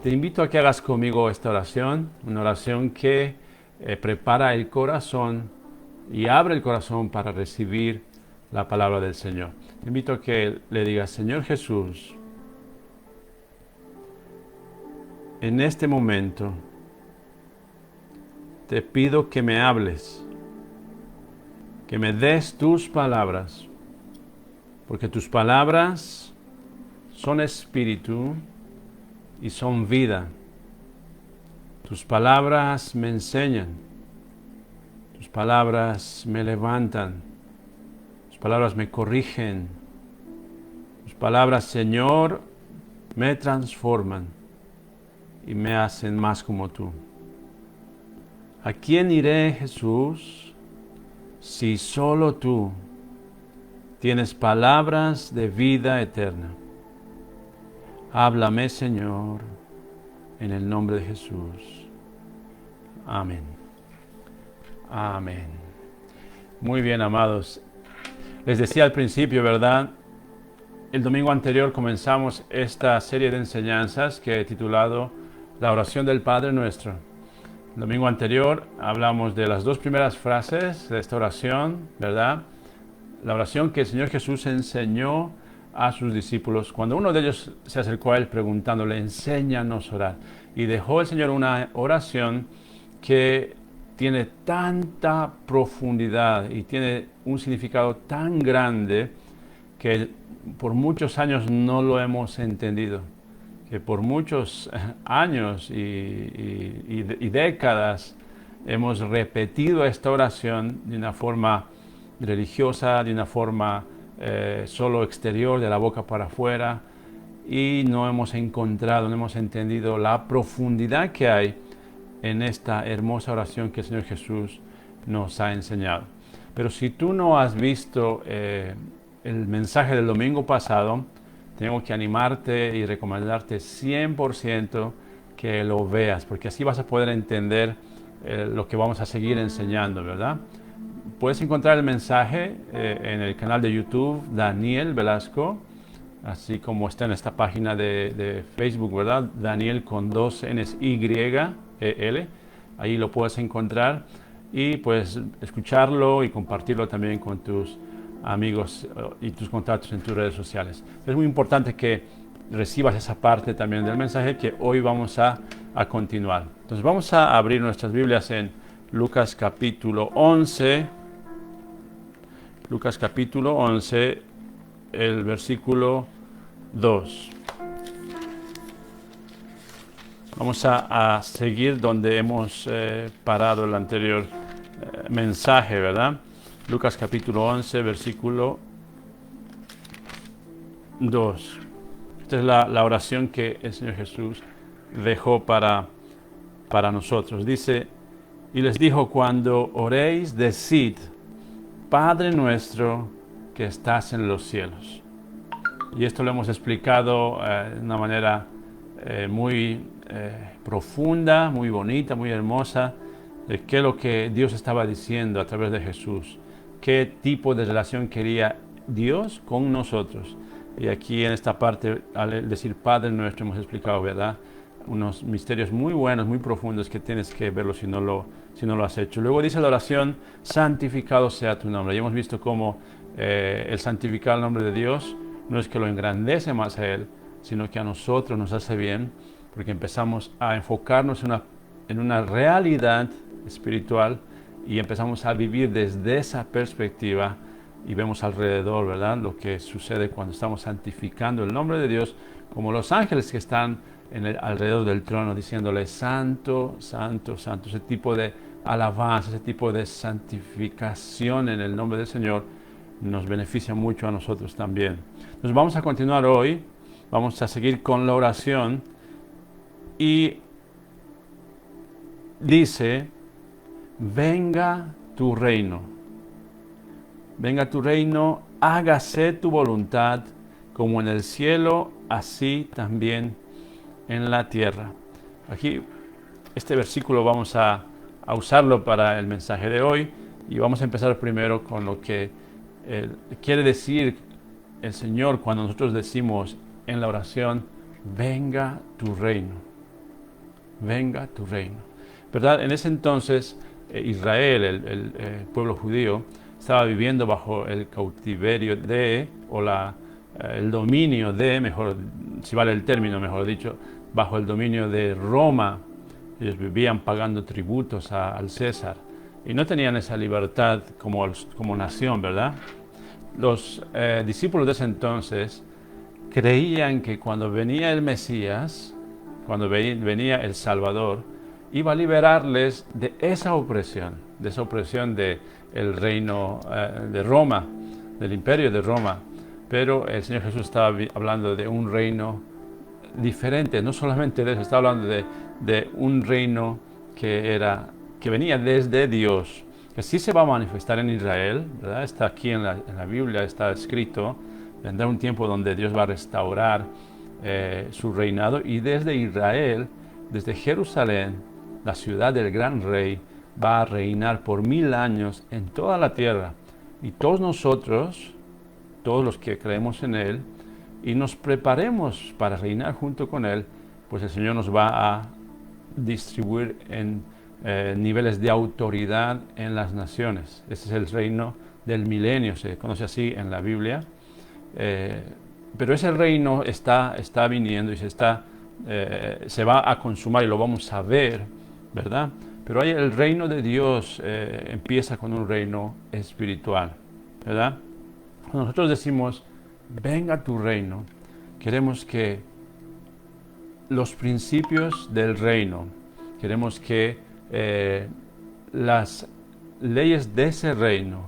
Te invito a que hagas conmigo esta oración, una oración que prepara el corazón y abre el corazón para recibir la palabra del Señor. Te invito a que le digas: Señor Jesús, en este momento te pido que me hables, que me des tus palabras, porque tus palabras son espíritu y son vida. Tus palabras me enseñan, tus palabras me levantan, tus palabras me corrigen, tus palabras, Señor, me transforman y me hacen más como tú. ¿A quién iré, Jesús, si solo tú tienes palabras de vida eterna? Háblame, Señor, en el nombre de Jesús. Amén. Amén. Muy bien, amados. Les decía al principio, ¿verdad? El domingo anterior comenzamos esta serie de enseñanzas que he titulado La oración del Padre Nuestro. El domingo anterior hablamos de las dos primeras frases de esta oración, ¿verdad? La oración que el Señor Jesús enseñó a sus discípulos cuando uno de ellos se acercó a él preguntándole: enséñanos a orar. Y dejó el Señor una oración que tiene tanta profundidad y tiene un significado tan grande que por muchos años no lo hemos entendido, que por muchos años y décadas hemos repetido esta oración de una forma religiosa, de una forma solo exterior, de la boca para afuera, y no hemos encontrado, no hemos entendido la profundidad que hay en esta hermosa oración que el Señor Jesús nos ha enseñado. Pero si tú no has visto el mensaje del domingo pasado, tengo que animarte y recomendarte 100% que lo veas, porque así vas a poder entender lo que vamos a seguir enseñando, ¿verdad? Puedes encontrar el mensaje en el canal de YouTube Daniel Velasco, así como está en esta página de Facebook, ¿verdad? Daniel con dos N's Y-E-L. Ahí lo puedes encontrar y puedes escucharlo y compartirlo también con tus amigos y tus contactos en tus redes sociales. Es muy importante que recibas esa parte también del mensaje que hoy vamos a continuar. Entonces vamos a abrir nuestras Biblias en Lucas capítulo 11. Lucas capítulo 11, el versículo 2. Vamos a seguir donde hemos parado el anterior mensaje, ¿verdad? Lucas capítulo 11, versículo 2. Esta es la oración que el Señor Jesús dejó para nosotros. Dice: y les dijo: cuando oréis, decid: Padre nuestro que estás en los cielos. Y esto lo hemos explicado de una manera muy profunda, muy bonita, muy hermosa, de qué es lo que Dios estaba diciendo a través de Jesús, qué tipo de relación quería Dios con nosotros. Y aquí en esta parte, al decir Padre nuestro, hemos explicado, ¿verdad?, unos misterios muy buenos, muy profundos, que tienes que verlo si no lo has hecho. Luego dice la oración: santificado sea tu nombre. Y hemos visto cómo el santificar el nombre de Dios no es que lo engrandece más a Él, sino que a nosotros nos hace bien, porque empezamos a enfocarnos en una realidad espiritual y empezamos a vivir desde esa perspectiva y vemos alrededor, ¿verdad?, lo que sucede cuando estamos santificando el nombre de Dios, como los ángeles que están alrededor del trono diciéndole: santo, santo, santo. Ese tipo de alabanza, ese tipo de santificación en el nombre del Señor nos beneficia mucho a nosotros también. Entonces vamos a continuar hoy, vamos a seguir con la oración y dice: venga tu reino, venga tu reino, hágase tu voluntad como en el cielo, así también en la tierra. Aquí este versículo vamos a usarlo para el mensaje de hoy y vamos a empezar primero con lo que quiere decir el Señor cuando nosotros decimos en la oración: venga tu reino. venga tu reino. ¿Verdad? En ese entonces Israel, el pueblo judío, estaba viviendo bajo el cautiverio de, o el dominio de, mejor, si vale el término, mejor dicho, bajo el dominio de Roma. Ellos vivían pagando tributos al César y no tenían esa libertad como nación, ¿verdad? Los discípulos de ese entonces creían que cuando venía el Mesías, cuando venía el Salvador, iba a liberarles de esa opresión del reino de Roma, del imperio de Roma. Pero el Señor Jesús estaba hablando de un reino diferente, no solamente de eso, estaba hablando de un reino que venía desde Dios, que sí se va a manifestar en Israel, ¿verdad? Está aquí en la Biblia, está escrito. Vendrá un tiempo donde Dios va a restaurar su reinado, y desde Israel, desde Jerusalén, la ciudad del gran rey, va a reinar por 1000 años en toda la tierra. Y todos nosotros, todos los que creemos en Él y nos preparemos para reinar junto con Él, pues el Señor nos va a distribuir en niveles de autoridad en las naciones. Ese es el reino del milenio, se conoce así en la Biblia. Pero ese reino está viniendo y se va a consumar, y lo vamos a ver, ¿verdad? Pero el reino de Dios empieza con un reino espiritual, ¿verdad? Cuando nosotros decimos, venga tu reino, queremos que los principios del reino, queremos que las leyes de ese reino,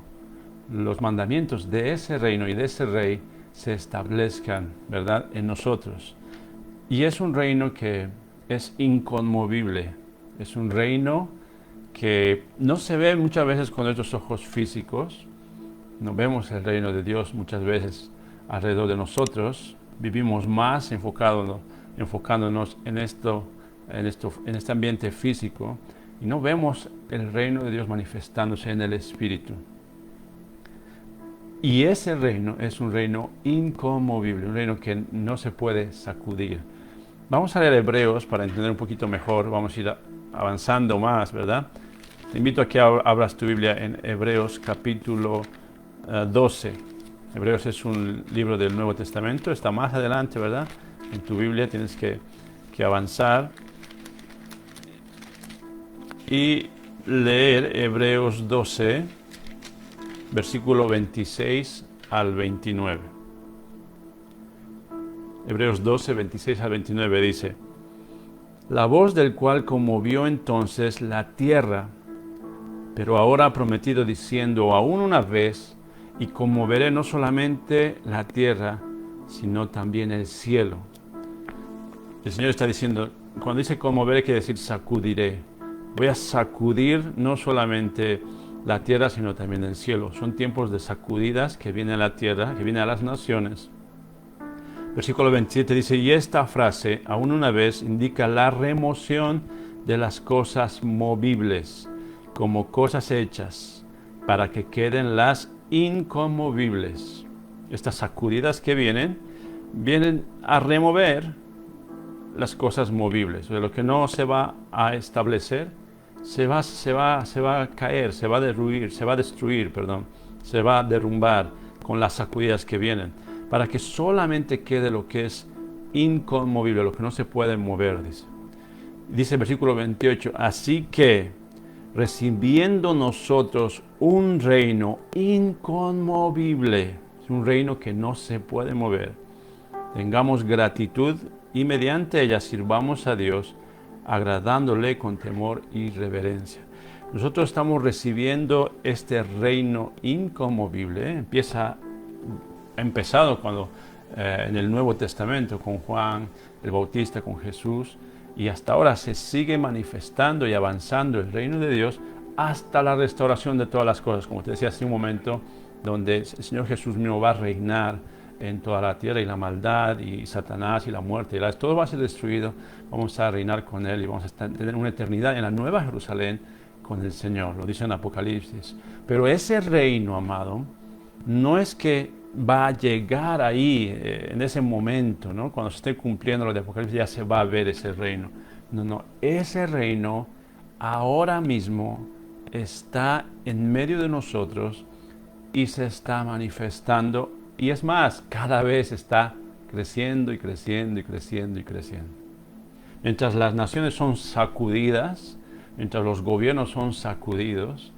los mandamientos de ese reino y de ese rey se establezcan, ¿verdad?, en nosotros. Y es un reino que es inconmovible, es un reino que no se ve muchas veces con nuestros ojos físicos. No vemos el reino de Dios muchas veces alrededor de nosotros. Vivimos más enfocándonos en este ambiente físico, y no vemos el reino de Dios manifestándose en el Espíritu. Y ese reino es un reino inconmovible, un reino que no se puede sacudir. Vamos a leer Hebreos para entender un poquito mejor. Vamos a ir avanzando más, ¿verdad? Te invito a que abras tu Biblia en Hebreos capítulo 12. Hebreos es un libro del Nuevo Testamento, está más adelante, ¿verdad? En tu Biblia tienes que avanzar y leer Hebreos 12, versículo 26 al 29. Hebreos 12, 26 al 29 dice: la voz del cual conmovió entonces la tierra, pero ahora ha prometido diciendo, aún una vez, y conmoveré no solamente la tierra, sino también el cielo. El Señor está diciendo, cuando dice conmoveré, quiere decir sacudiré. Voy a sacudir no solamente la tierra, sino también el cielo. Son tiempos de sacudidas que viene a la tierra, que viene a las naciones. Versículo 27 dice, y esta frase, aún una vez, indica la remoción de las cosas movibles, como cosas hechas, para que queden las inconmovibles. Estas sacudidas que vienen a remover las cosas movibles. O sea, lo que no se va a establecer, se va a caer, se va a destruir, se va a derrumbar con las sacudidas que vienen, para que solamente quede lo que es inconmovible, lo que no se puede mover, dice el versículo 28, así que recibiendo nosotros un reino inconmovible, es un reino que no se puede mover, tengamos gratitud y mediante ella sirvamos a Dios, agradándole con temor y reverencia. Nosotros estamos recibiendo este reino inconmovible. Ha empezado cuando en el Nuevo Testamento con Juan el Bautista, con Jesús, y hasta ahora se sigue manifestando y avanzando el reino de Dios hasta la restauración de todas las cosas, como te decía hace un momento, donde el Señor Jesús mismo va a reinar en toda la tierra, y la maldad y Satanás y la muerte y todo va a ser destruido. Vamos a reinar con Él y vamos a tener una eternidad en la Nueva Jerusalén con el Señor, lo dice en Apocalipsis. Pero ese reino, amado, no es que va a llegar ahí en ese momento, ¿no? Cuando se esté cumpliendo lo de Apocalipsis ya se va a ver ese reino, No, no, ese reino ahora mismo está en medio de nosotros y se está manifestando. Y es más, cada vez está creciendo y creciendo y creciendo y creciendo. Mientras las naciones son sacudidas, mientras los gobiernos son sacudidos,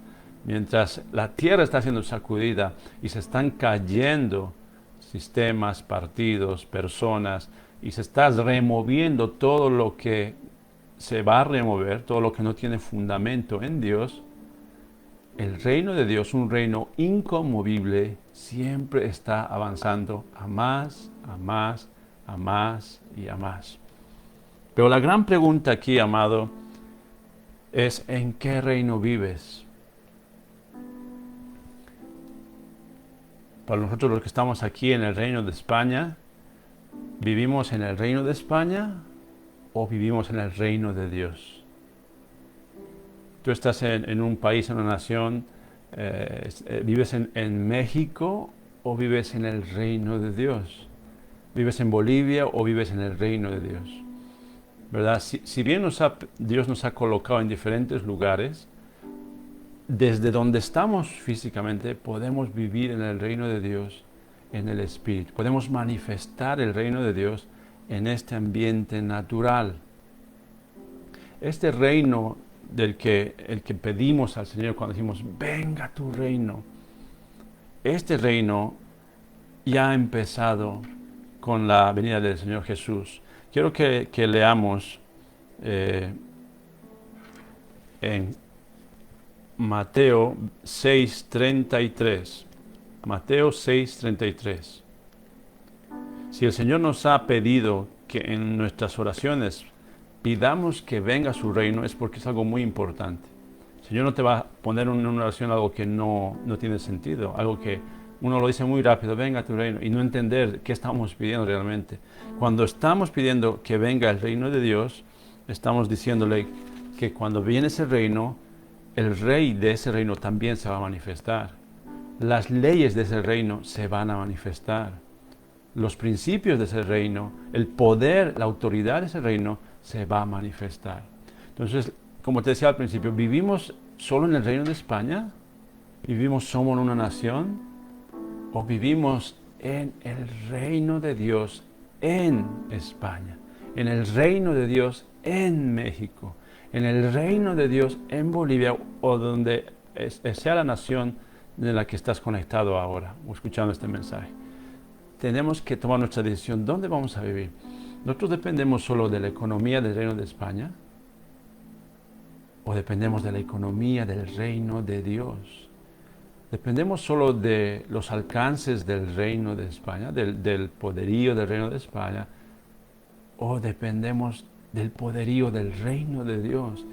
mientras la tierra está siendo sacudida y se están cayendo sistemas, partidos, personas, y se está removiendo todo lo que se va a remover, todo lo que no tiene fundamento en Dios, el reino de Dios, un reino inconmovible, siempre está avanzando a más, a más, a más y a más. Pero la gran pregunta aquí, amado, es ¿en qué reino vives? Para nosotros los que estamos aquí en el reino de España, ¿vivimos en el reino de España o vivimos en el reino de Dios? Tú estás en un país, en una nación, ¿vives en México o vives en el reino de Dios? ¿Vives en Bolivia o vives en el reino de Dios? ¿Verdad? Si bien Dios nos ha colocado en diferentes lugares, desde donde estamos físicamente podemos vivir en el reino de Dios, en el Espíritu. Podemos manifestar el reino de Dios en este ambiente natural. Este reino el que pedimos al Señor cuando decimos, venga tu reino. Este reino ya ha empezado con la venida del Señor Jesús. Quiero que leamos en Mateo 6:33. Mateo 6:33. Si el Señor nos ha pedido que en nuestras oraciones pidamos que venga su reino, es porque es algo muy importante. El Señor no te va a poner en una oración algo que no tiene sentido, algo que uno lo dice muy rápido, venga tu reino, y no entender qué estamos pidiendo realmente. Cuando estamos pidiendo que venga el reino de Dios, estamos diciéndole que cuando viene ese reino, el rey de ese reino también se va a manifestar. Las leyes de ese reino se van a manifestar. Los principios de ese reino, el poder, la autoridad de ese reino se va a manifestar. Entonces, como te decía al principio, ¿vivimos solo en el reino de España? ¿Vivimos solo en una nación? ¿O vivimos en el reino de Dios en España? ¿En el reino de Dios en México? ¿En el reino de Dios en Bolivia? ¿O donde sea la nación de la que estás conectado ahora o escuchando este mensaje? Tenemos que tomar nuestra decisión. ¿Dónde vamos a vivir? ¿Nosotros dependemos solo de la economía del reino de España? ¿O dependemos de la economía del reino de Dios? ¿Dependemos solo de los alcances del reino de España, del poderío del reino de España? ¿O dependemos del poderío del reino de Dios,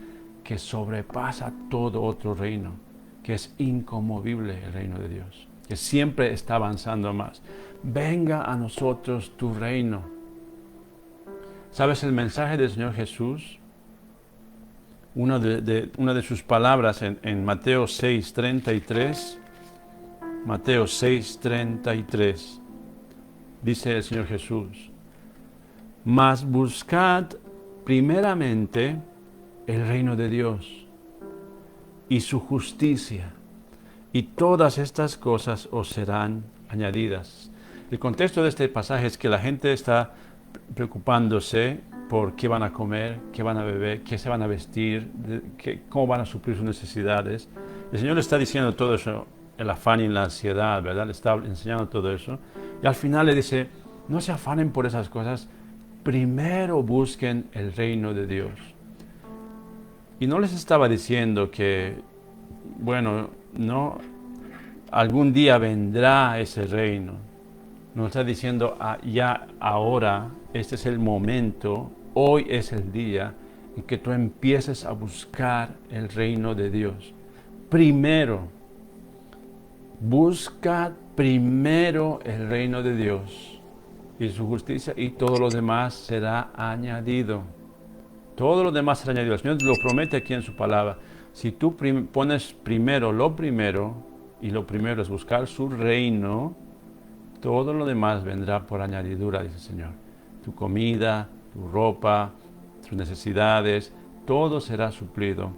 que sobrepasa todo otro reino, que es inconmovible el reino de Dios, que siempre está avanzando más? Venga a nosotros tu reino. ¿Sabes el mensaje del Señor Jesús? Una de sus palabras en Mateo 6:33. Mateo 6:33. Dice el Señor Jesús: mas buscad primeramente el reino de Dios y su justicia, y todas estas cosas os serán añadidas. El contexto de este pasaje es que la gente está preocupándose por qué van a comer, qué van a beber, qué se van a vestir, cómo van a suplir sus necesidades. El Señor le está diciendo todo eso, el afán y la ansiedad, ¿verdad? Le está enseñando todo eso. Y al final le dice, no se afanen por esas cosas, primero busquen el reino de Dios. Y no les estaba diciendo que, bueno, no, algún día vendrá ese reino. Nos está diciendo, ya ahora, este es el momento, hoy es el día en que tú empieces a buscar el reino de Dios. Primero, busca primero el reino de Dios y su justicia, y todo lo demás será añadido. Todo lo demás será añadido. El Señor lo promete aquí en su palabra. Si tú pones primero, y lo primero es buscar su reino, todo lo demás vendrá por añadidura, dice el Señor. Tu comida, tu ropa, tus necesidades, todo será suplido.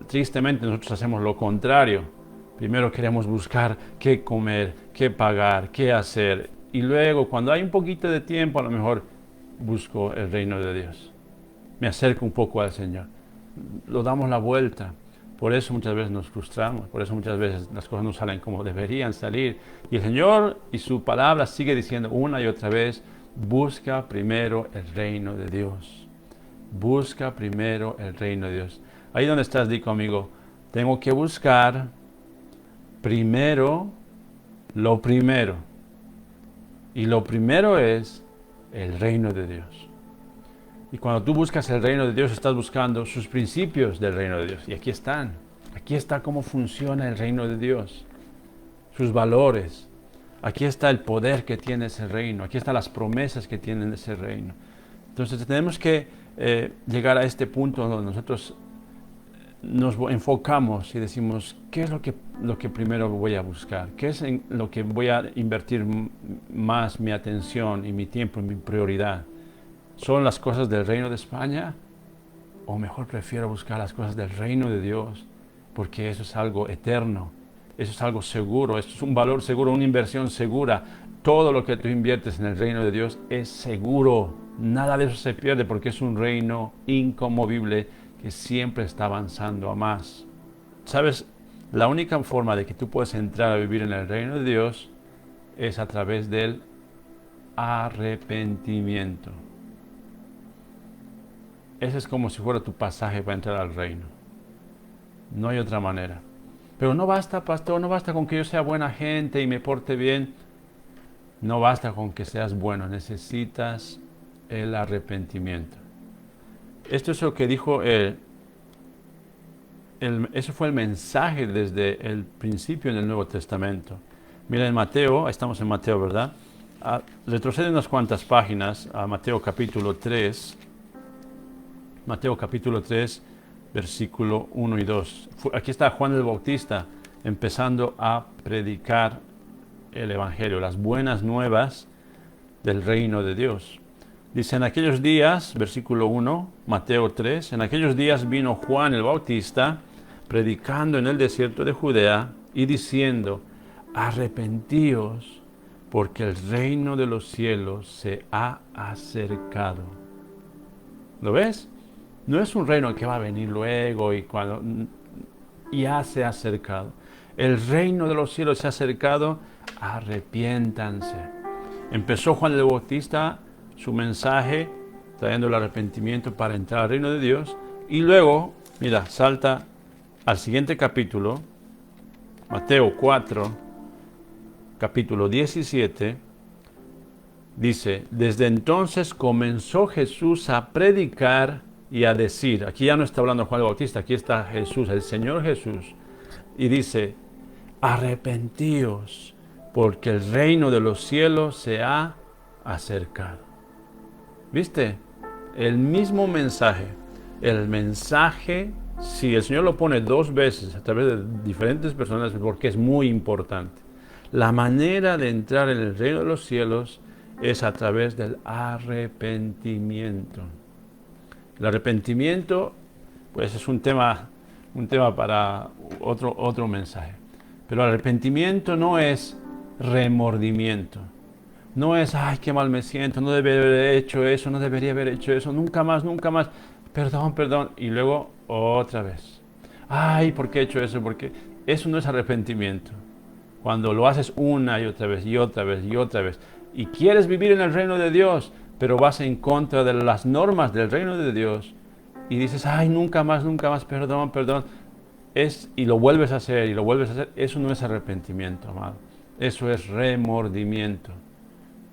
Tristemente nosotros hacemos lo contrario. Primero queremos buscar qué comer, qué pagar, qué hacer. Y luego, cuando hay un poquito de tiempo, a lo mejor busco el reino de Dios. Me acerco un poco al Señor. Lo damos la vuelta. Por eso muchas veces nos frustramos. Por eso muchas veces las cosas no salen como deberían salir. Y el Señor y su palabra sigue diciendo una y otra vez, busca primero el reino de Dios. Busca primero el reino de Dios. Ahí donde estás, di conmigo, tengo que buscar primero lo primero. Y lo primero es el reino de Dios. Y cuando tú buscas el reino de Dios, estás buscando sus principios del reino de Dios. Y aquí están. Aquí está cómo funciona el reino de Dios. Sus valores. Aquí está el poder que tiene ese reino. Aquí están las promesas que tiene ese reino. Entonces tenemos que llegar a este punto donde nosotros nos enfocamos y decimos, ¿qué es lo que primero voy a buscar? ¿Qué es en lo que voy a invertir más mi atención y mi tiempo y mi prioridad? ¿Son las cosas del reino de España? O mejor prefiero buscar las cosas del reino de Dios, porque eso es algo eterno, eso es algo seguro, eso es un valor seguro, una inversión segura. Todo lo que tú inviertes en el reino de Dios es seguro. Nada de eso se pierde porque es un reino inconmovible que siempre está avanzando a más. ¿Sabes? La única forma de que tú puedes entrar a vivir en el reino de Dios es a través del arrepentimiento. Ese es como si fuera tu pasaje para entrar al reino. No hay otra manera. Pero no basta, pastor, no basta con que yo sea buena gente y me porte bien. No basta con que seas bueno, necesitas el arrepentimiento. Esto es lo que dijo eso fue el mensaje desde el principio en el Nuevo Testamento. Mira, en Mateo, estamos en Mateo, ¿verdad? Retrocede unas cuantas páginas a Mateo capítulo 3. Mateo capítulo 3, versículo 1 y 2. Aquí está Juan el Bautista empezando a predicar el Evangelio, las buenas nuevas del reino de Dios. Dice, en aquellos días, versículo 1, Mateo 3, en aquellos días vino Juan el Bautista predicando en el desierto de Judea y diciendo, arrepentíos porque el reino de los cielos se ha acercado. ¿Lo ves? No es un reino que va a venir luego y cuando ya se ha acercado. El reino de los cielos se ha acercado, arrepiéntanse. Empezó Juan el Bautista su mensaje trayendo el arrepentimiento para entrar al reino de Dios y luego, mira, salta al siguiente capítulo, Mateo 4, capítulo 17, dice, desde entonces comenzó Jesús a predicar y a decir, aquí ya no está hablando Juan el Bautista, aquí está Jesús, el Señor Jesús, y dice, arrepentíos, porque el reino de los cielos se ha acercado. ¿Viste? El mismo mensaje, el mensaje, si el Señor lo pone dos veces a través de diferentes personas, porque es muy importante. La manera de entrar en el reino de los cielos es a través del arrepentimiento. El arrepentimiento, pues es un tema para otro mensaje. Pero el arrepentimiento no es remordimiento. No es, ay, qué mal me siento, no debería haber hecho eso, no debería haber hecho eso, nunca más, perdón. Y luego otra vez. Ay, ¿por qué he hecho eso? Porque eso no es arrepentimiento. Cuando lo haces una y otra vez y otra vez y otra vez. Y quieres vivir en el reino de Dios, pero vas en contra de las normas del reino de Dios y dices, ay, nunca más, perdón, y lo vuelves a hacer, eso no es arrepentimiento, amado, eso es remordimiento.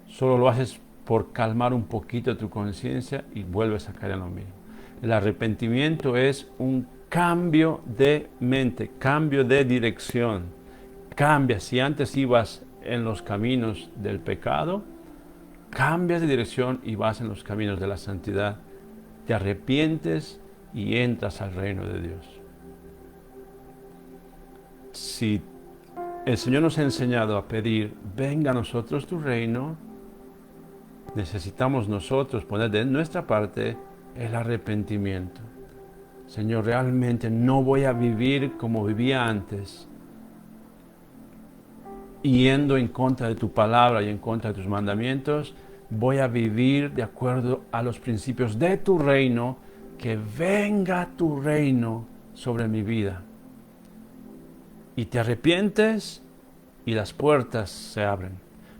Solo lo haces por calmar un poquito tu conciencia y vuelves a caer en lo mismo. El arrepentimiento es un cambio de mente, cambio de dirección. Cambia, si antes ibas en los caminos del pecado, cambias de dirección y vas en los caminos de la santidad. Te arrepientes y entras al reino de Dios. Si el Señor nos ha enseñado a pedir, venga a nosotros tu reino, necesitamos nosotros poner de nuestra parte el arrepentimiento. Señor, realmente no voy a vivir como vivía antes, yendo en contra de tu palabra y en contra de tus mandamientos. Voy a vivir de acuerdo a los principios de tu reino, que venga tu reino sobre mi vida. Y te arrepientes y las puertas se abren,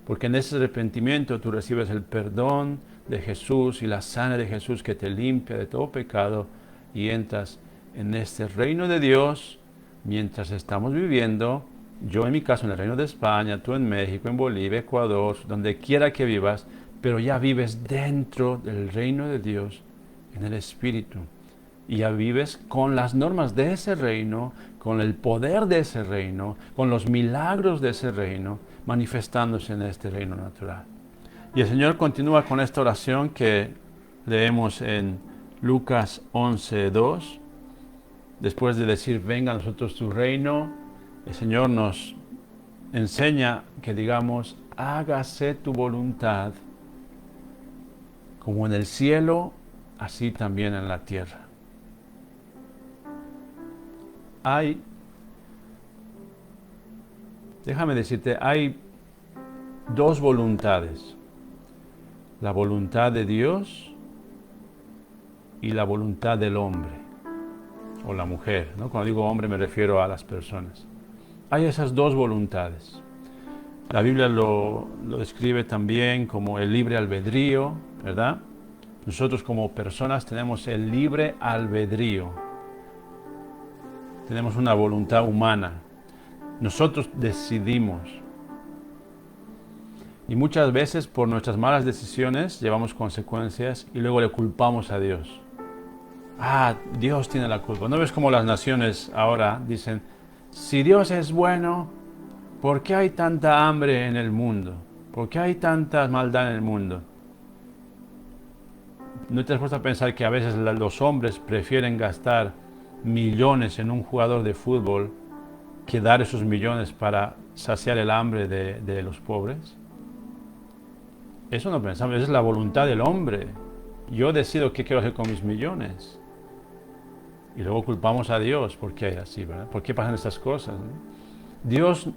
porque en ese arrepentimiento tú recibes el perdón de Jesús y la sangre de Jesús que te limpia de todo pecado y entras en este reino de Dios mientras estamos viviendo, yo en mi caso en el reino de España, tú en México, en Bolivia, Ecuador, donde quiera que vivas, pero ya vives dentro del reino de Dios en el Espíritu. Y ya vives con las normas de ese reino, con el poder de ese reino, con los milagros de ese reino, manifestándose en este reino natural. Y el Señor continúa con esta oración que leemos en Lucas 11:2. Después de decir, venga a nosotros tu reino, el Señor nos enseña que digamos, hágase tu voluntad, como en el cielo, así también en la tierra. Déjame decirte, hay dos voluntades. La voluntad de Dios y la voluntad del hombre o la mujer, ¿no? Cuando digo hombre me refiero a las personas. Hay esas dos voluntades. La Biblia lo describe también como el libre albedrío, ¿verdad? Nosotros como personas tenemos el libre albedrío. Tenemos una voluntad humana. Nosotros decidimos. Y muchas veces por nuestras malas decisiones llevamos consecuencias y luego le culpamos a Dios. Dios tiene la culpa. ¿No ves cómo las naciones ahora dicen, si Dios es bueno, ¿por qué hay tanta hambre en el mundo? ¿Por qué hay tanta maldad en el mundo? ¿No te has puesto a pensar que a veces los hombres prefieren gastar millones en un jugador de fútbol que dar esos millones para saciar el hambre de los pobres? Eso no pensamos, esa es la voluntad del hombre. Yo decido qué quiero hacer con mis millones. Y luego culpamos a Dios. ¿Por qué así, verdad? ¿Por qué pasan estas cosas, ¿no? Dios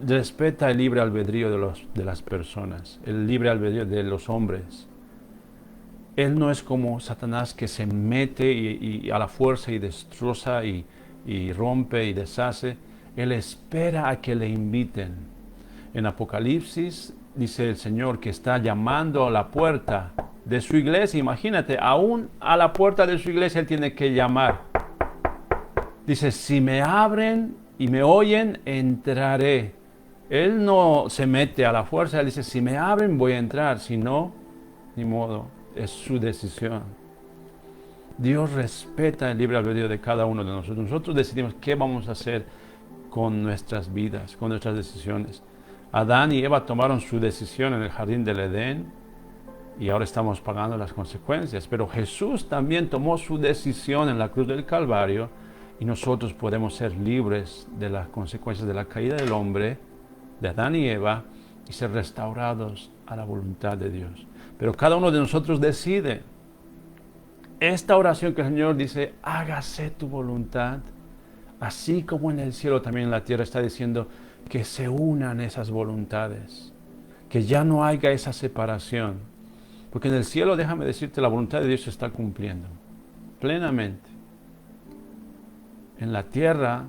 respeta el libre albedrío de las personas, el libre albedrío de los hombres. Él no es como Satanás que se mete y a la fuerza y destroza y rompe y deshace. Él espera a que le inviten. En Apocalipsis dice el Señor que está llamando a la puerta de su iglesia. Imagínate, aún a la puerta de su iglesia Él tiene que llamar. Dice, si me abren y me oyen, entraré. Él no se mete a la fuerza, Él dice, si me abren voy a entrar, si no, ni modo, es su decisión. Dios respeta el libre albedrío de cada uno de nosotros. Nosotros decidimos qué vamos a hacer con nuestras vidas, con nuestras decisiones. Adán y Eva tomaron su decisión en el jardín del Edén y ahora estamos pagando las consecuencias. Pero Jesús también tomó su decisión en la cruz del Calvario y nosotros podemos ser libres de las consecuencias de la caída del hombre, de Adán y Eva, y ser restaurados a la voluntad de Dios. Pero cada uno de nosotros decide. Esta oración que el Señor dice, hágase tu voluntad, así como en el cielo también en la tierra, está diciendo que se unan esas voluntades, que ya no haya esa separación. Porque en el cielo, déjame decirte, la voluntad de Dios se está cumpliendo plenamente. En la tierra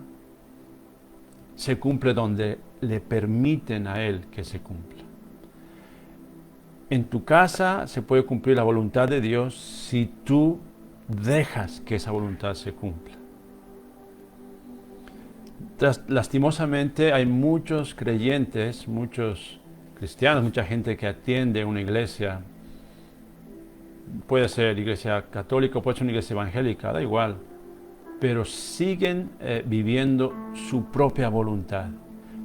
se cumple donde le permiten a Él que se cumpla. En tu casa se puede cumplir la voluntad de Dios si tú dejas que esa voluntad se cumpla. Lastimosamente hay muchos creyentes, muchos cristianos, mucha gente que atiende una iglesia. Puede ser iglesia católica, puede ser una iglesia evangélica, da igual. Pero siguen viviendo su propia voluntad.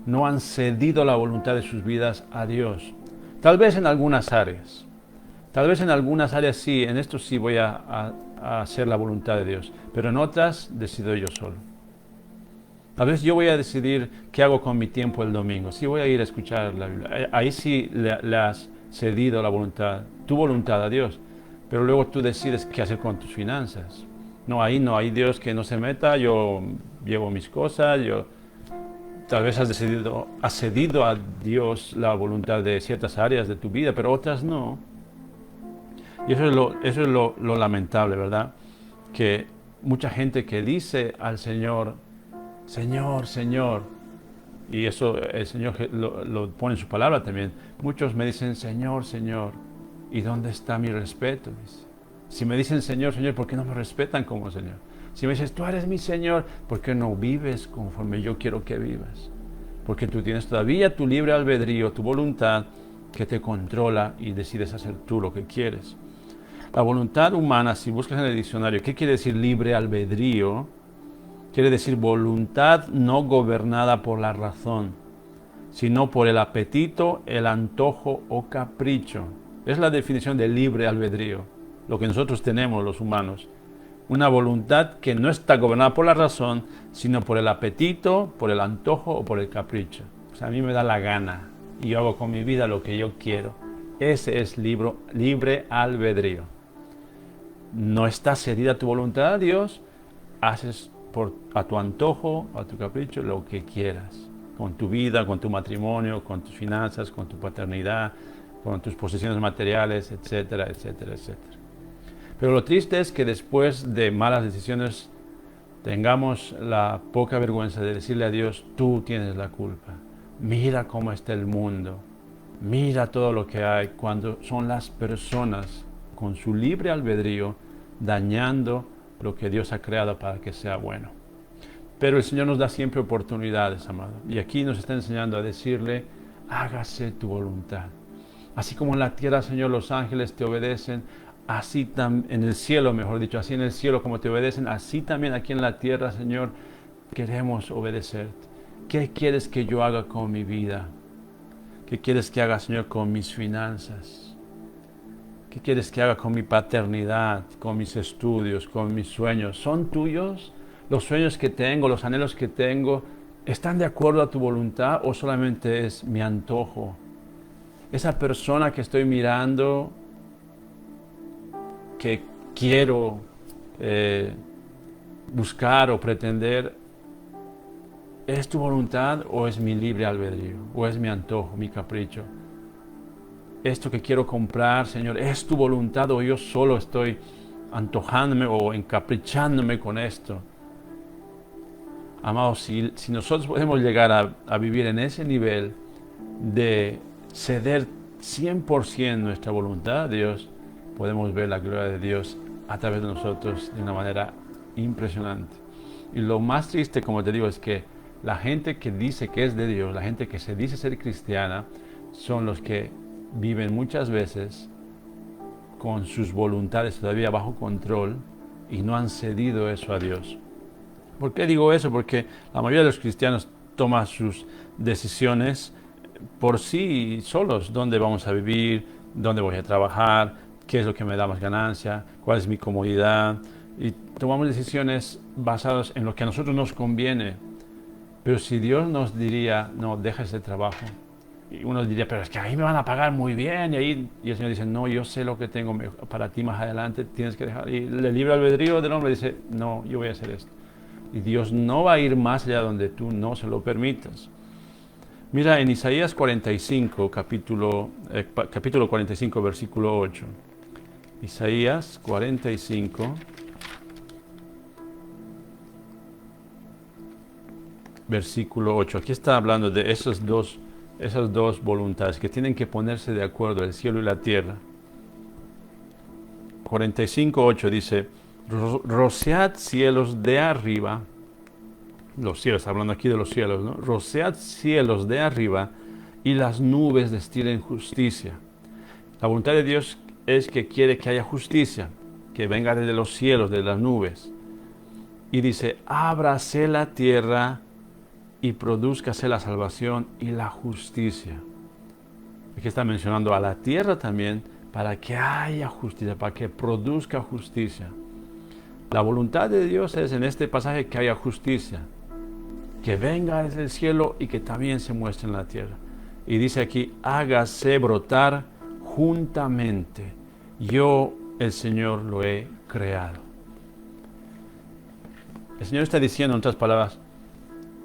No han cedido la voluntad de sus vidas a Dios. Tal vez en algunas áreas. Tal vez en algunas áreas sí, en esto sí voy a hacer la voluntad de Dios. Pero en otras decido yo solo. Tal vez yo voy a decidir qué hago con mi tiempo el domingo. Sí voy a ir a escuchar la Biblia. Ahí sí le has cedido la voluntad, tu voluntad a Dios. pero luego tú decides qué hacer con tus finanzas. No, ahí Dios que no se meta, yo llevo mis cosas, tal vez has cedido a Dios la voluntad de ciertas áreas de tu vida, pero otras no. Y eso es lo lamentable, ¿verdad? Que mucha gente que dice al Señor, Señor, Señor, y eso el Señor lo pone en su palabra también. Muchos me dicen, Señor, Señor, ¿y dónde está mi respeto? Si me dicen Señor, Señor, ¿por qué no me respetan como Señor? Si me dices, tú eres mi Señor, ¿por qué no vives conforme yo quiero que vivas? Porque tú tienes todavía tu libre albedrío, tu voluntad que te controla y decides hacer tú lo que quieres. La voluntad humana, si buscas en el diccionario, ¿qué quiere decir libre albedrío? Quiere decir voluntad no gobernada por la razón, sino por el apetito, el antojo o capricho. Es la definición de libre albedrío, lo que nosotros tenemos los humanos. Una voluntad que no está gobernada por la razón, sino por el apetito, por el antojo o por el capricho. O sea, a mí me da la gana y yo hago con mi vida lo que yo quiero. Ese es libre albedrío. No está cedida a tu voluntad a Dios, haces a tu antojo, a tu capricho, lo que quieras. Con tu vida, con tu matrimonio, con tus finanzas, con tu paternidad, con tus posesiones materiales, etcétera, etcétera, etcétera. Pero lo triste es que después de malas decisiones tengamos la poca vergüenza de decirle a Dios, tú tienes la culpa. Mira cómo está el mundo. Mira todo lo que hay, cuando son las personas con su libre albedrío dañando lo que Dios ha creado para que sea bueno. Pero el Señor nos da siempre oportunidades, amado. Y aquí nos está enseñando a decirle, hágase tu voluntad. Así como en la tierra, Señor, los ángeles te obedecen, así en el cielo, mejor dicho, así en el cielo como te obedecen, así también aquí en la tierra, Señor, queremos obedecerte. ¿Qué quieres que yo haga con mi vida? ¿Qué quieres que haga, Señor, con mis finanzas? ¿Qué quieres que haga con mi paternidad, con mis estudios, con mis sueños? ¿Son tuyos? ¿Los sueños que tengo, los anhelos que tengo, están de acuerdo a tu voluntad o solamente es mi antojo? Esa persona que estoy mirando, que quiero buscar o pretender, ¿es tu voluntad o es mi libre albedrío? ¿O es mi antojo, mi capricho? Esto que quiero comprar, Señor, ¿es tu voluntad o yo solo estoy antojándome o encaprichándome con esto? Amados, si nosotros podemos llegar a vivir en ese nivel de ceder 100% nuestra voluntad a Dios, podemos ver la gloria de Dios a través de nosotros de una manera impresionante. Y lo más triste, como te digo, es que la gente que dice que es de Dios, la gente que se dice ser cristiana, son los que viven muchas veces con sus voluntades todavía bajo control y no han cedido eso a Dios. ¿Por qué digo eso? Porque la mayoría de los cristianos toman sus decisiones por sí solos. ¿Dónde vamos a vivir? ¿Dónde voy a trabajar? ¿Qué es lo que me da más ganancia? ¿Cuál es mi comodidad? Y tomamos decisiones basadas en lo que a nosotros nos conviene. Pero si Dios nos diría, no, deja ese trabajo. Y uno diría, pero es que ahí me van a pagar muy bien. Y el Señor dice, no, yo sé lo que tengo para ti más adelante, tienes que dejar. Y el libre albedrío del hombre dice, no, yo voy a hacer esto. Y Dios no va a ir más allá donde tú no se lo permitas. Mira, en Isaías 45, capítulo 45, versículo 8. Isaías 45, versículo 8. Aquí está hablando de esas dos voluntades que tienen que ponerse de acuerdo, el cielo y la tierra. 45:8 dice, rociad cielos de arriba, los cielos, hablando aquí de los cielos, ¿no? Rociad cielos de arriba y las nubes destilen justicia. La voluntad de Dios es que quiere que haya justicia, que venga desde los cielos, de las nubes. Y dice, ábrase la tierra y produzcase la salvación y la justicia. Aquí está mencionando a la tierra también para que haya justicia, para que produzca justicia. La voluntad de Dios es en este pasaje que haya justicia, que venga desde el cielo y que también se muestre en la tierra. Y dice aquí, hágase brotar juntamente. Yo el Señor lo he creado. El Señor está diciendo, en otras palabras,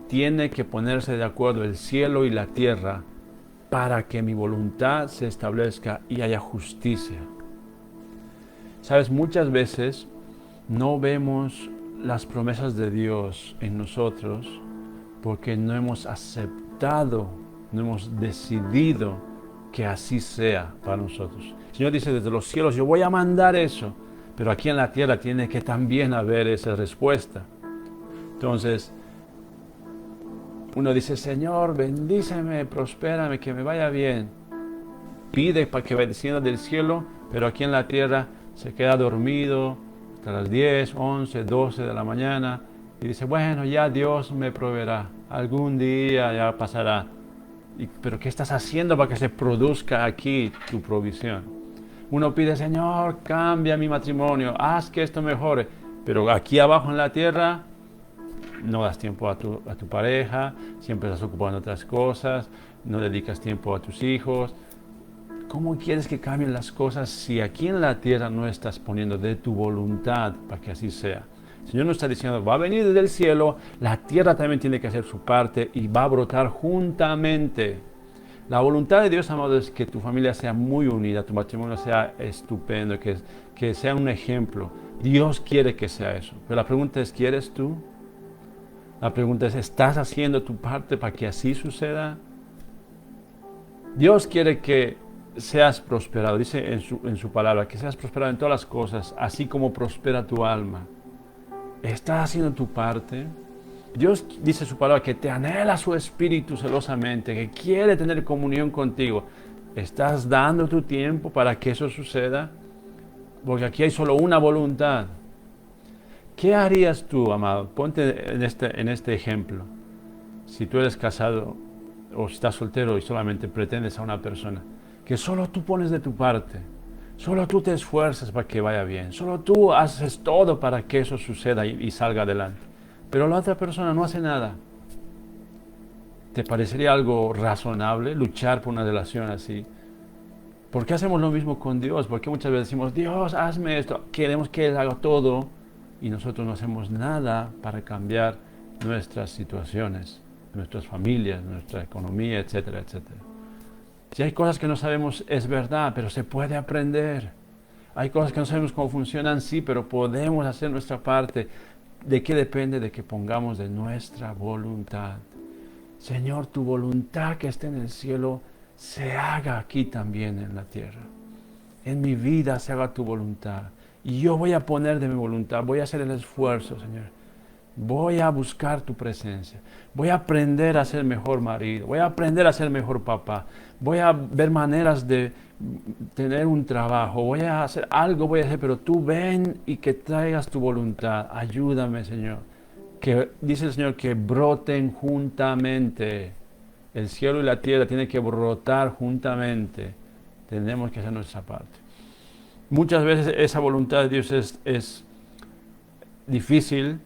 tiene que ponerse de acuerdo el cielo y la tierra para que mi voluntad se establezca y haya justicia. Sabes, muchas veces no vemos las promesas de Dios en nosotros porque no hemos aceptado, no hemos decidido que así sea para nosotros. El Señor dice desde los cielos, yo voy a mandar eso, pero aquí en la tierra tiene que también haber esa respuesta. Entonces, uno dice, Señor, bendíceme, prospérame, que me vaya bien. Pide para que descienda del cielo, pero aquí en la tierra se queda dormido hasta las 10, 11, 12 de la mañana y dice, bueno, ya Dios me proveerá, algún día ya pasará. Pero ¿qué estás haciendo para que se produzca aquí tu provisión? Uno pide, Señor, cambia mi matrimonio, haz que esto mejore, pero aquí abajo en la tierra no das tiempo a tu pareja, siempre estás ocupado en otras cosas, no dedicas tiempo a tus hijos. ¿Cómo quieres que cambien las cosas si aquí en la tierra no estás poniendo de tu voluntad para que así sea? El Señor nos está diciendo, va a venir desde el cielo, la tierra también tiene que hacer su parte y va a brotar juntamente. La voluntad de Dios, amado, es que tu familia sea muy unida, tu matrimonio sea estupendo, que sea un ejemplo. Dios quiere que sea eso. Pero la pregunta es, ¿quieres tú? La pregunta es, ¿estás haciendo tu parte para que así suceda? Dios quiere que seas prosperado, dice en su palabra, que seas prosperado en todas las cosas, así como prospera tu alma. ¿Estás haciendo tu parte? Dios dice en su palabra que te anhela su espíritu celosamente, que quiere tener comunión contigo. ¿Estás dando tu tiempo para que eso suceda? Porque aquí hay solo una voluntad. ¿Qué harías tú, amado? Ponte en este ejemplo. Si tú eres casado o si estás soltero y solamente pretendes a una persona, que solo tú pones de tu parte, solo tú te esfuerzas para que vaya bien, solo tú haces todo para que eso suceda y salga adelante, pero la otra persona no hace nada. ¿Te parecería algo razonable luchar por una relación así? ¿Por qué hacemos lo mismo con Dios? ¿Por qué muchas veces decimos, Dios, hazme esto? Queremos que Él haga todo y nosotros no hacemos nada para cambiar nuestras situaciones, nuestras familias, nuestra economía, etcétera, etcétera. Si hay cosas que no sabemos, es verdad, pero se puede aprender. Hay cosas que no sabemos cómo funcionan, sí, pero podemos hacer nuestra parte. ¿De qué depende? De que pongamos de nuestra voluntad. Señor, tu voluntad que esté en el cielo, se haga aquí también en la tierra. En mi vida se haga tu voluntad. Y yo voy a poner de mi voluntad, voy a hacer el esfuerzo, Señor. Voy a buscar tu presencia. Voy a aprender a ser mejor marido. Voy a aprender a ser mejor papá. Voy a ver maneras de tener un trabajo. Voy a hacer algo, voy a hacer, pero tú ven y que traigas tu voluntad. Ayúdame, Señor. Que dice el Señor que broten juntamente. El cielo y la tierra tienen que brotar juntamente. Tenemos que hacer nuestra parte. Muchas veces esa voluntad de Dios es difícil.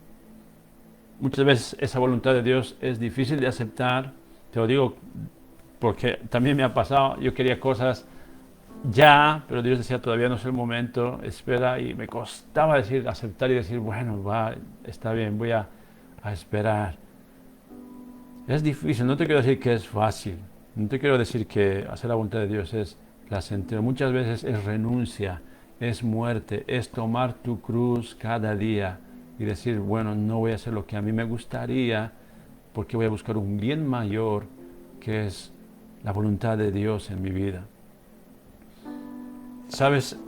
Muchas veces esa voluntad de Dios es difícil de aceptar. Te lo digo porque también me ha pasado. Yo quería cosas ya, pero Dios decía todavía no es el momento, espera. Y me costaba aceptar y decir, bueno, va, está bien, voy a esperar. Es difícil, no te quiero decir que es fácil. No te quiero decir que hacer la voluntad de Dios es placentero. Muchas veces es renuncia, es muerte, es tomar tu cruz cada día y decir, bueno, no voy a hacer lo que a mí me gustaría porque voy a buscar un bien mayor que es la voluntad de Dios en mi vida. Sabes,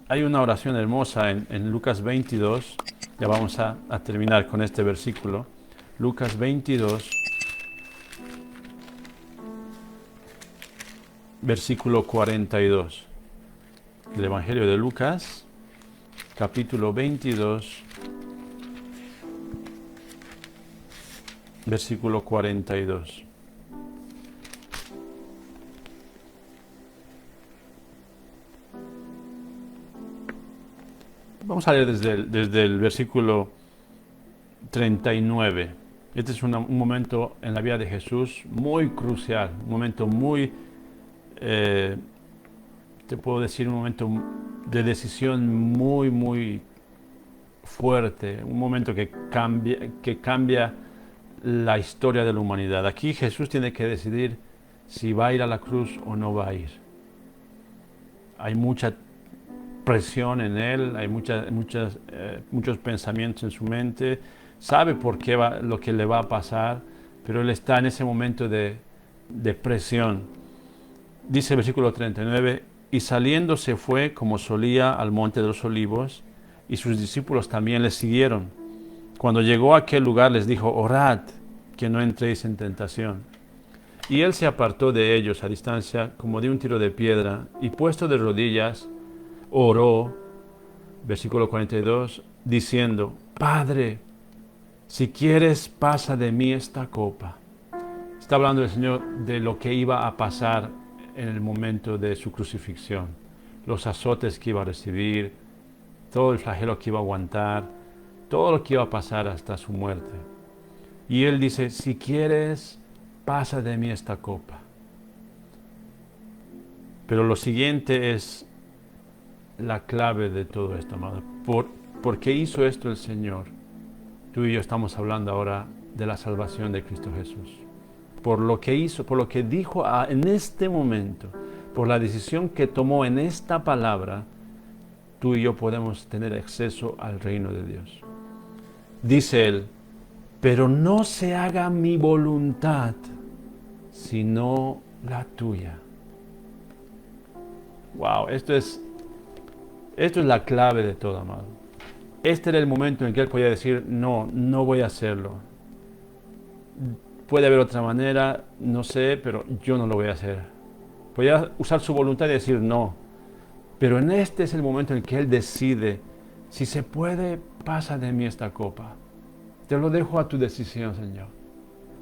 hay una oración hermosa en Lucas 22, ya vamos a terminar con este versículo. Lucas 22, versículo 42. El Evangelio de Lucas, capítulo 22, versículo 42. Vamos a leer desde el versículo 39. Este es un momento en la vida de Jesús muy crucial, un momento muy te puedo decir, un momento de decisión muy, muy fuerte, un momento que cambia la historia de la humanidad. Aquí Jesús tiene que decidir si va a ir a la cruz o no va a ir. Hay mucha presión en él, hay muchos pensamientos en su mente, sabe por qué lo que le va a pasar, pero él está en ese momento de presión. Dice el versículo 39, y saliendo se fue como solía al monte de los olivos, y sus discípulos también le siguieron. Cuando llegó a aquel lugar les dijo, orad, que no entréis en tentación. Y él se apartó de ellos a distancia como de un tiro de piedra, y puesto de rodillas, oró, versículo 42, diciendo, Padre, si quieres, pasa de mí esta copa. Está hablando el Señor de lo que iba a pasar en el momento de su crucifixión, los azotes que iba a recibir, todo el flagelo que iba a aguantar, todo lo que iba a pasar hasta su muerte. Y él dice, si quieres, pasa de mí esta copa. Pero lo siguiente es la clave de todo esto, amado. ¿Por qué hizo esto el Señor? Tú y yo estamos hablando ahora de la salvación de Cristo Jesús. Por lo que hizo, por lo que dijo en este momento, por la decisión que tomó en esta palabra, tú y yo podemos tener acceso al reino de Dios. Dice él, pero no se haga mi voluntad, sino la tuya. Wow, esto es la clave de todo, amado. Este era el momento en que él podía decir, no voy a hacerlo. Puede haber otra manera, no sé, pero yo no lo voy a hacer. Podía usar su voluntad y decir no. Pero en este es el momento en que él decide, si se puede, pasa de mí esta copa. Te lo dejo a tu decisión, Señor.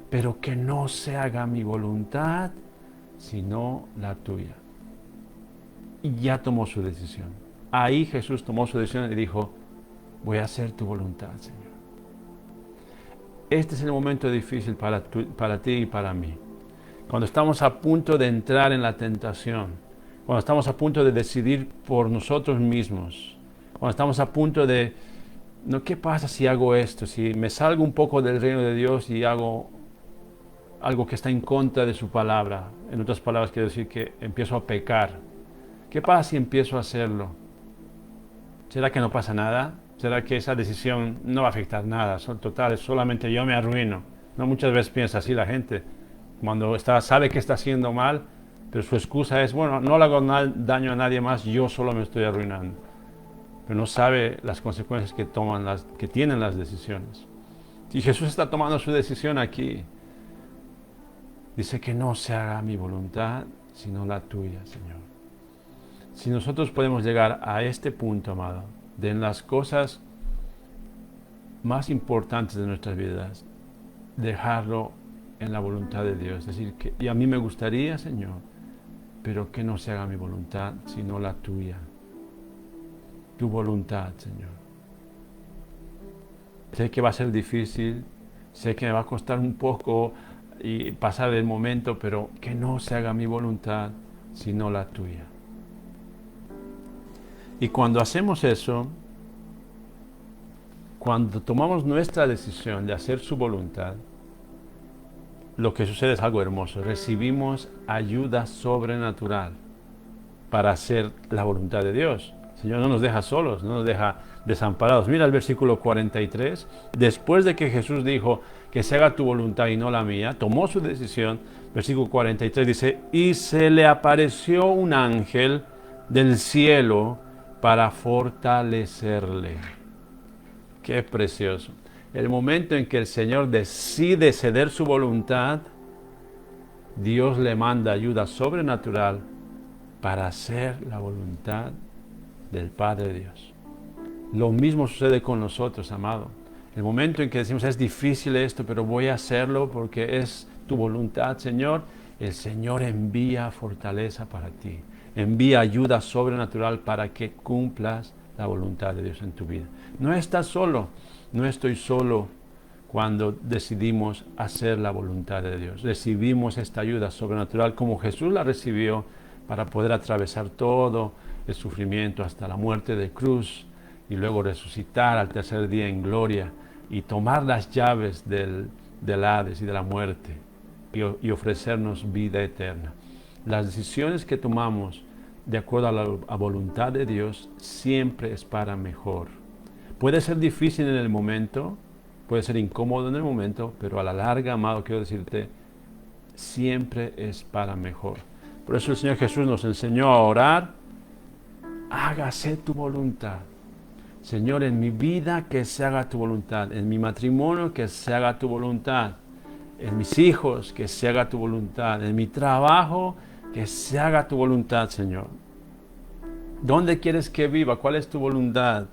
Pero que no se haga mi voluntad, sino la tuya. Y ya tomó su decisión. Ahí Jesús tomó su decisión y dijo, voy a hacer tu voluntad, Señor. Este es el momento difícil para ti y para mí. Cuando estamos a punto de entrar en la tentación, cuando estamos a punto de decidir por nosotros mismos, cuando estamos a punto de, no, ¿qué pasa si hago esto? Si me salgo un poco del reino de Dios y hago algo que está en contra de su palabra. En otras palabras, quiero decir que empiezo a pecar. ¿Qué pasa si empiezo a hacerlo? ¿Será que no pasa nada? ¿Será que esa decisión no va a afectar nada? Son totales, solamente yo me arruino. No, muchas veces piensa así la gente. Cuando sabe que está haciendo mal, pero su excusa es, bueno, no le hago daño a nadie más, yo solo me estoy arruinando. Pero no sabe las consecuencias que tienen las decisiones. Y Jesús está tomando su decisión aquí. Dice que no se haga mi voluntad, sino la tuya, Señor. Si nosotros podemos llegar a este punto, amado, de en las cosas más importantes de nuestras vidas, dejarlo en la voluntad de Dios. Es decir, y a mí me gustaría, Señor, pero que no se haga mi voluntad, sino la tuya. Tu voluntad, Señor. Sé que va a ser difícil, sé que me va a costar un poco y pasar el momento, pero que no se haga mi voluntad, sino la tuya. Y cuando hacemos eso, cuando tomamos nuestra decisión de hacer su voluntad, lo que sucede es algo hermoso. Recibimos ayuda sobrenatural para hacer la voluntad de Dios. El Señor no nos deja solos, no nos deja desamparados. Mira el versículo 43. Después de que Jesús dijo que se haga tu voluntad y no la mía, tomó su decisión. Versículo 43 dice, y se le apareció un ángel del cielo para fortalecerle. Qué precioso. El momento en que el Señor decide ceder su voluntad, Dios le manda ayuda sobrenatural para hacer la voluntad del Padre Dios. Lo mismo sucede con nosotros, amado. El momento en que decimos, es difícil esto, pero voy a hacerlo porque es tu voluntad, Señor, el Señor envía fortaleza para ti. Envía ayuda sobrenatural para que cumplas la voluntad de Dios en tu vida. No estás solo, no estoy solo cuando decidimos hacer la voluntad de Dios. Recibimos esta ayuda sobrenatural como Jesús la recibió para poder atravesar todo el sufrimiento hasta la muerte de cruz y luego resucitar al tercer día en gloria y tomar las llaves del Hades y de la muerte y ofrecernos vida eterna. Las decisiones que tomamos de acuerdo a la voluntad de Dios siempre es para mejor. Puede ser difícil en el momento, puede ser incómodo en el momento, pero a la larga, amado, quiero decirte, siempre es para mejor. Por eso el Señor Jesús nos enseñó a orar: hágase tu voluntad. Señor, en mi vida que se haga tu voluntad, en mi matrimonio que se haga tu voluntad, en mis hijos que se haga tu voluntad, en mi trabajo que se haga tu voluntad, Señor. ¿Dónde quieres que viva? ¿Cuál es tu voluntad?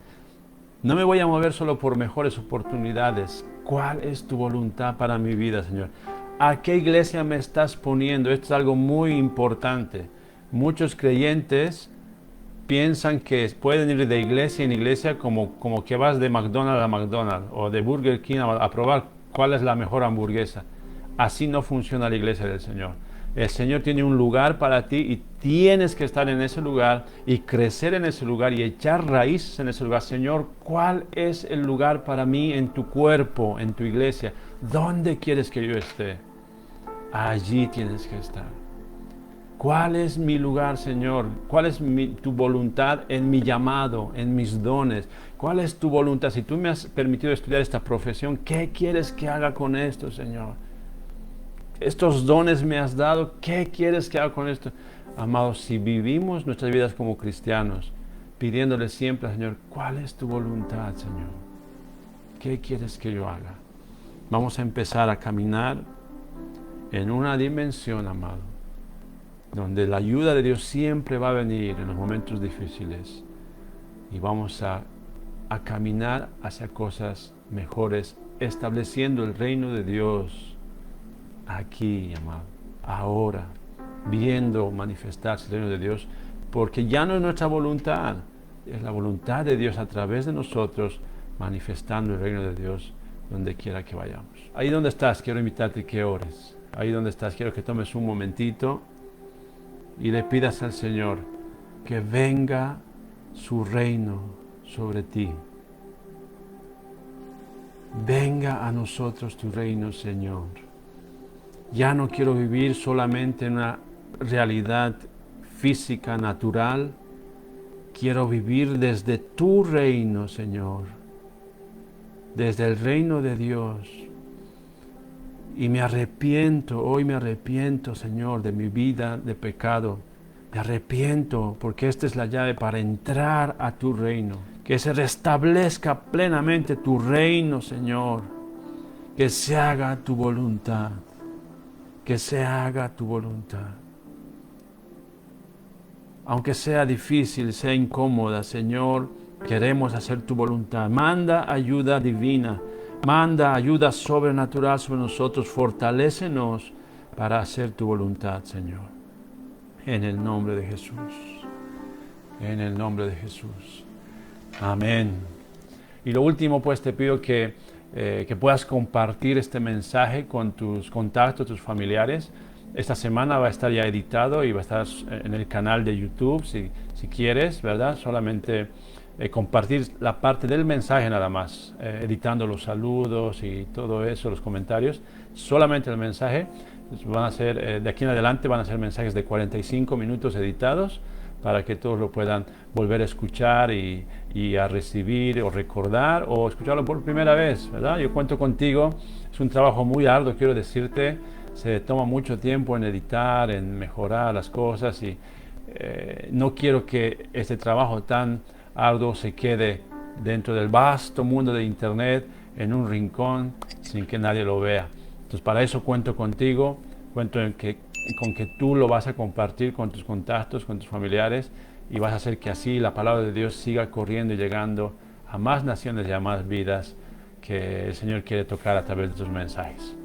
No me voy a mover solo por mejores oportunidades. ¿Cuál es tu voluntad para mi vida, Señor? ¿A qué iglesia me estás poniendo? Esto es algo muy importante. Muchos creyentes piensan que pueden ir de iglesia en iglesia como que vas de McDonald's a McDonald's o de Burger King a probar cuál es la mejor hamburguesa. Así no funciona la iglesia del Señor. El Señor tiene un lugar para ti y tienes que estar en ese lugar y crecer en ese lugar y echar raíces en ese lugar. Señor, ¿cuál es el lugar para mí en tu cuerpo, en tu iglesia? ¿Dónde quieres que yo esté? Allí tienes que estar. ¿Cuál es mi lugar, Señor? ¿Cuál es tu voluntad en mi llamado, en mis dones? ¿Cuál es tu voluntad? Si tú me has permitido estudiar esta profesión, ¿qué quieres que haga con esto, Señor? Estos dones me has dado, ¿qué quieres que haga con esto? Amados, si vivimos nuestras vidas como cristianos, pidiéndole siempre al Señor: ¿cuál es tu voluntad, Señor? ¿Qué quieres que yo haga? Vamos a empezar a caminar en una dimensión, amado, donde la ayuda de Dios siempre va a venir en los momentos difíciles y vamos a caminar hacia cosas mejores, estableciendo el reino de Dios aquí, amado, ahora, viendo manifestarse el reino de Dios, porque ya no es nuestra voluntad, es la voluntad de Dios a través de nosotros, manifestando el reino de Dios donde quiera que vayamos. Ahí donde estás, quiero invitarte que ores. Ahí donde estás, quiero que tomes un momentito y le pidas al Señor que venga su reino sobre ti. Venga a nosotros tu reino, Señor. Ya no quiero vivir solamente en una realidad física, natural. Quiero vivir desde tu reino, Señor. Desde el reino de Dios. Y me arrepiento, hoy me arrepiento, Señor, de mi vida de pecado. Me arrepiento porque esta es la llave para entrar a tu reino. Que se restablezca plenamente tu reino, Señor. Que se haga tu voluntad. Que se haga tu voluntad. Aunque sea difícil, sea incómoda, Señor, queremos hacer tu voluntad. Manda ayuda divina. Manda ayuda sobrenatural sobre nosotros. Fortalécenos para hacer tu voluntad, Señor. En el nombre de Jesús. En el nombre de Jesús. Amén. Y lo último, pues te pido que puedas compartir este mensaje con tus contactos, tus familiares. Esta semana va a estar ya editado y va a estar en el canal de YouTube, si quieres, ¿verdad? Solamente compartir la parte del mensaje nada más, editando los saludos y todo eso, los comentarios. Solamente el mensaje. Van a ser, de aquí en adelante van a ser mensajes de 45 minutos editados para que todos lo puedan volver a escuchar y a recibir o recordar o escucharlo por primera vez, ¿verdad? Yo cuento contigo. Es un trabajo muy arduo, quiero decirte. Se toma mucho tiempo en editar, en mejorar las cosas y no quiero que este trabajo tan arduo se quede dentro del vasto mundo de Internet en un rincón sin que nadie lo vea. Entonces para eso cuento contigo, cuento con que tú lo vas a compartir con tus contactos, con tus familiares y vas a hacer que así la palabra de Dios siga corriendo y llegando a más naciones y a más vidas que el Señor quiere tocar a través de tus mensajes.